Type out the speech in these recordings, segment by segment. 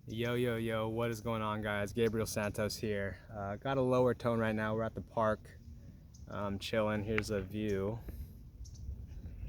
Yo, yo, yo, what is going on, guys? Gabriel Santos here. Got a lower tone right now. We're at the park, chilling. Here's a view,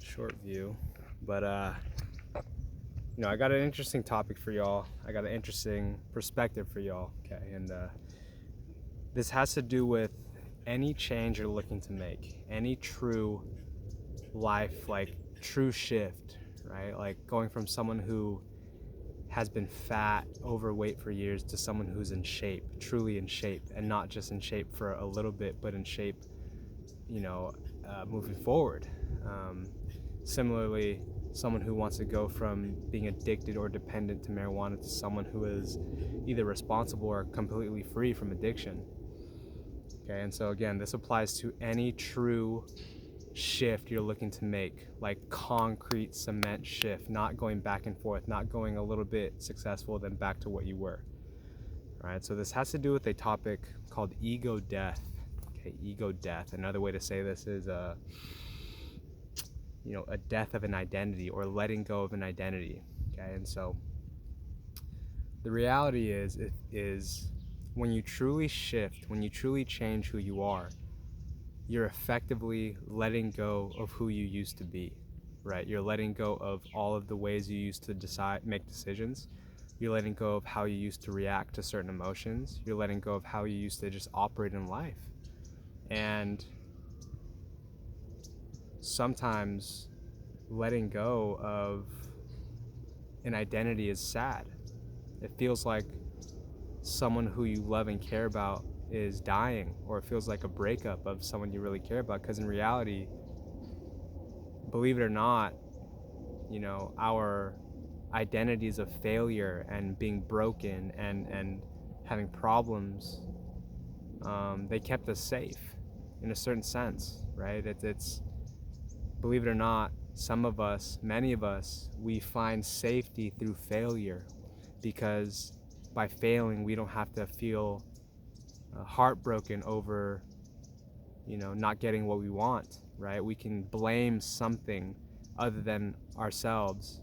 short view. But, I got an interesting topic for y'all. I got an interesting perspective for y'all, okay? And this has to do with any change you're looking to make, any true life, like true shift, right? Like going from someone who has been fat, overweight for years to someone who's in shape, truly in shape, and not just in shape for a little bit, but in shape, moving forward. Um, Similarly, someone who wants to go from being addicted or dependent to marijuana to someone who is either responsible or completely free from addiction. Okay, and so again, this applies to any true shift you're looking to make, like concrete cement shift, not going back and forth, not going a little bit successful then back to what you were. All right, so this has to do with a topic called ego death. Okay, ego death. Another way to say this is a death of an identity or letting go of an identity. Okay, and so the reality is when you truly shift, when you truly change who you are, you're effectively letting go of who you used to be, right? You're letting go of all of the ways you used to make decisions. You're letting go of how you used to react to certain emotions. You're letting go of how you used to just operate in life. And sometimes letting go of an identity is sad. It feels like someone who you love and care about is dying, or it feels like a breakup of someone you really care about, because in reality, believe it or not, our identities of failure and being broken and having problems, they kept us safe in a certain sense, right? It's believe it or not, some of us, many of us, we find safety through failure, because by failing we don't have to feel heartbroken over not getting what we want, right? We can blame something other than ourselves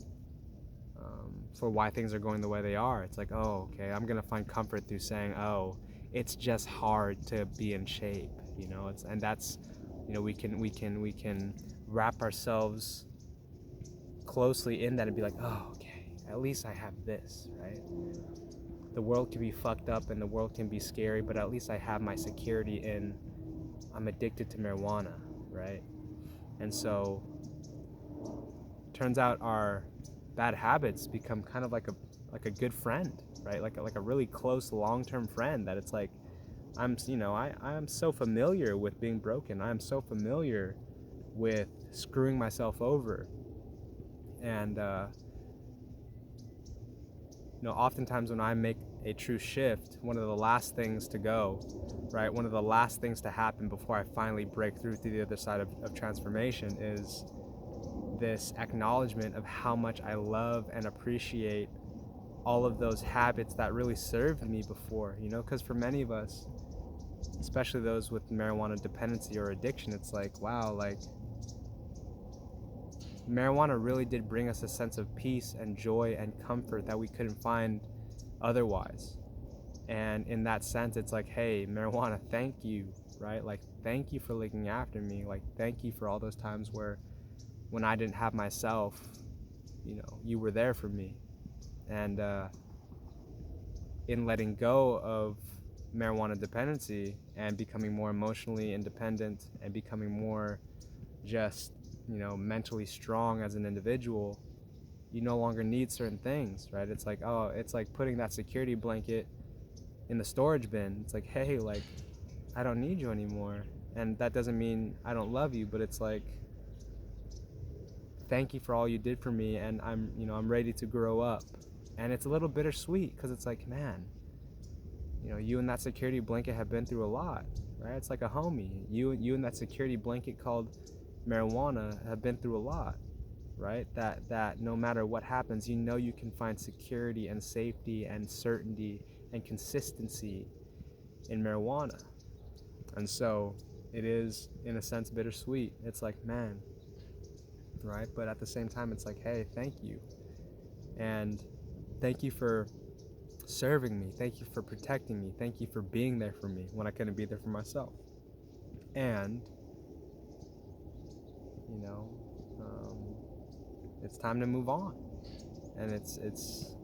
for why things are going the way they are. It's like, oh, okay, I'm gonna find comfort through saying, oh, it's just hard to be in shape, and that's, we can wrap ourselves closely in that and be like, oh, okay, at least I have this, right? The world can be fucked up and the world can be scary, but at least I have my security in I'm addicted to marijuana, right? And so turns out our bad habits become kind of like a good friend, right? Like a really close long-term friend, that it's like I'm so familiar with being broken. I'm so familiar with screwing myself over. And oftentimes when I make a true shift, one of the last things to go, right? One of the last things to happen before I finally break through to the other side of transformation is this acknowledgement of how much I love and appreciate all of those habits that really served me before, because for many of us, especially those with marijuana dependency or addiction, it's like, wow, like marijuana really did bring us a sense of peace and joy and comfort that we couldn't find otherwise. And in that sense, it's like, hey, marijuana, thank you, right? Like, thank you for looking after me. Like, thank you for all those times where when I didn't have myself, you were there for me. And in letting go of marijuana dependency and becoming more emotionally independent and becoming more just, mentally strong as an individual, you no longer need certain things, right? It's like, oh, it's like putting that security blanket in the storage bin. It's like, hey, like, I don't need you anymore. And that doesn't mean I don't love you, but it's like, thank you for all you did for me, and I'm ready to grow up. And it's a little bittersweet, because it's like, man, you and that security blanket have been through a lot, right? It's like a homie. You and that security blanket called marijuana have been through a lot, right? That no matter what happens, you can find security and safety and certainty and consistency in marijuana. And so it is, in a sense, bittersweet. It's like, man, right? But at the same time, it's like, hey, thank you. And thank you for serving me. Thank you for protecting me. Thank you for being there for me when I couldn't be there for myself. And, you know, it's time to move on. And it's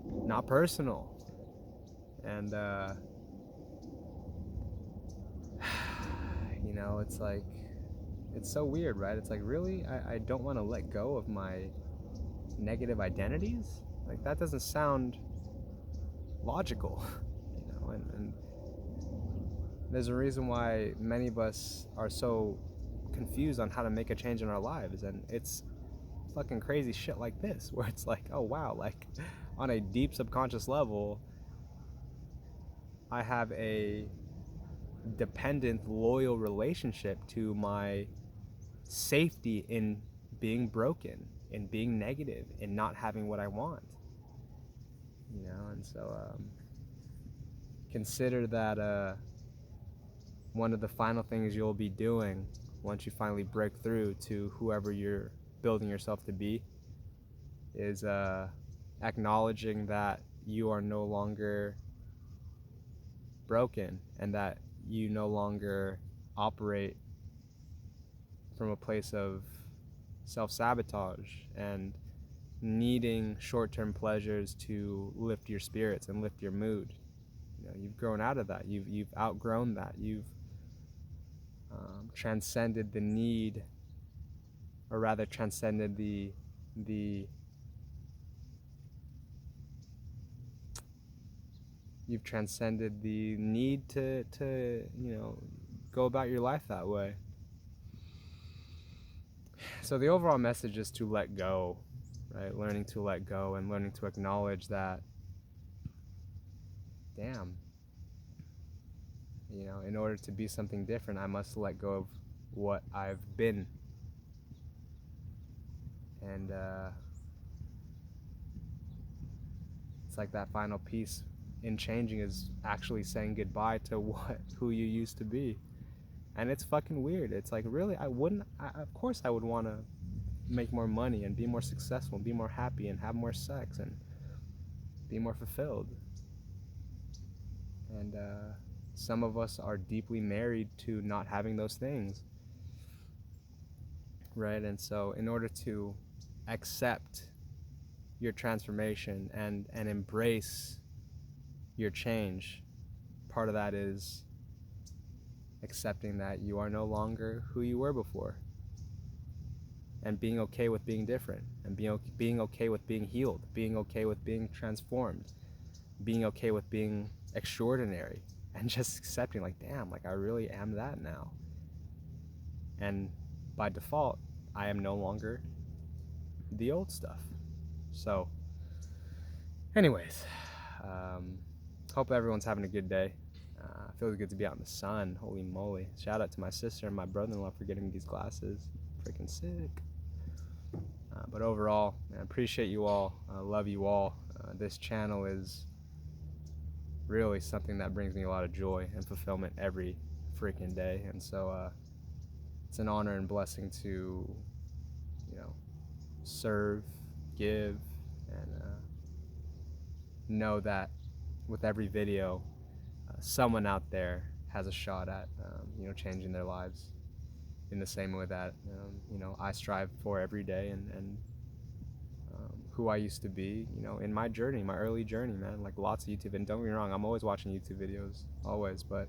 not personal. And, you know, it's like, it's so weird, right? It's like, really? I don't want to let go of my negative identities? Like, that doesn't sound logical, you know? And there's a reason why many of us are so confused on how to make a change in our lives. And it's fucking crazy shit like this, where it's like, oh wow, like on a deep subconscious level, I have a dependent, loyal relationship to my safety in being broken, in being negative, in not having what I want. You know, and so consider that one of the final things you'll be doing once you finally break through to whoever you're building yourself to be is acknowledging that you are no longer broken and that you no longer operate from a place of self-sabotage and needing short-term pleasures to lift your spirits and lift your mood. You know, you've grown out of that. You've outgrown that. You've transcended the need, or rather transcended the you've transcended the need to you know, go about your life that way. So the overall message is to let go, right? Learning to let go and learning to acknowledge that, damn, you know, in order to be something different, I must let go of what I've been. And it's like that final piece in changing is actually saying goodbye to who you used to be. And it's fucking weird. It's like, really, of course I would want to make more money and be more successful and be more happy and have more sex and be more fulfilled. And some of us are deeply married to not having those things, right? And so in order to accept your transformation and embrace your change, part of that is accepting that you are no longer who you were before, and being okay with being different, and being okay with being healed, being okay with being transformed, being okay with being extraordinary, and just accepting, like, damn, like I really am that now. And by default, I am no longer the old stuff. So anyways, hope everyone's having a good day. Feels good to be out in the sun. Holy moly. Shout out to my sister and my brother-in-law for getting me these glasses. Freaking sick. But overall, I appreciate you all. I love you all. This channel is really something that brings me a lot of joy and fulfillment every freaking day. And so it's an honor and blessing to, you know, serve, give, and know that with every video, someone out there has a shot at, you know, changing their lives in the same way that, you know, I strive for every day, and who I used to be, you know, in my journey, my early journey, man, like lots of YouTube, and don't get me wrong, I'm always watching YouTube videos, always, but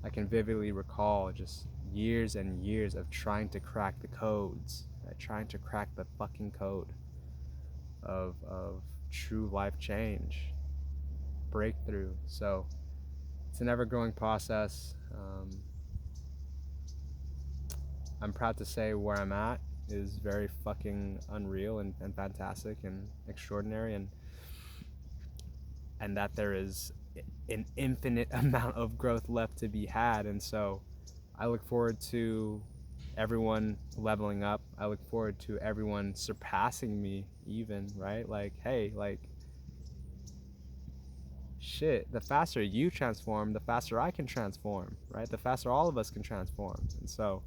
I can vividly recall just years and years of trying to crack the codes, right? Trying to crack the fucking code of true life change, breakthrough. So it's an ever-growing process. I'm proud to say where I'm at is very fucking unreal and fantastic and extraordinary, and that there is an infinite amount of growth left to be had. And so I look forward to everyone leveling up. I look forward to everyone surpassing me even, right? Like, hey, like, shit, the faster you transform, the faster I can transform, right? The faster all of us can transform. And so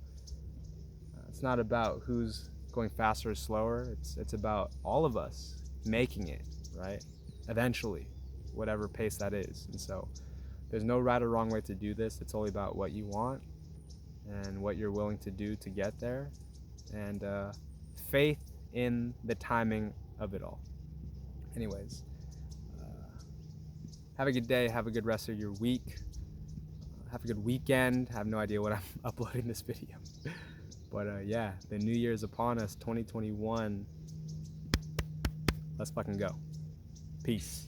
it's not about who's going faster or slower. It's about all of us making it, right? eventually, whatever pace that is. And so there's no right or wrong way to do this. It's only about what you want and what you're willing to do to get there, and faith in the timing of it all. Anyways, have a good day. Have a good rest of your week. Have a good weekend. I have no idea when I'm uploading this video. But yeah, the new year is upon us, 2021. Let's fucking go. Peace.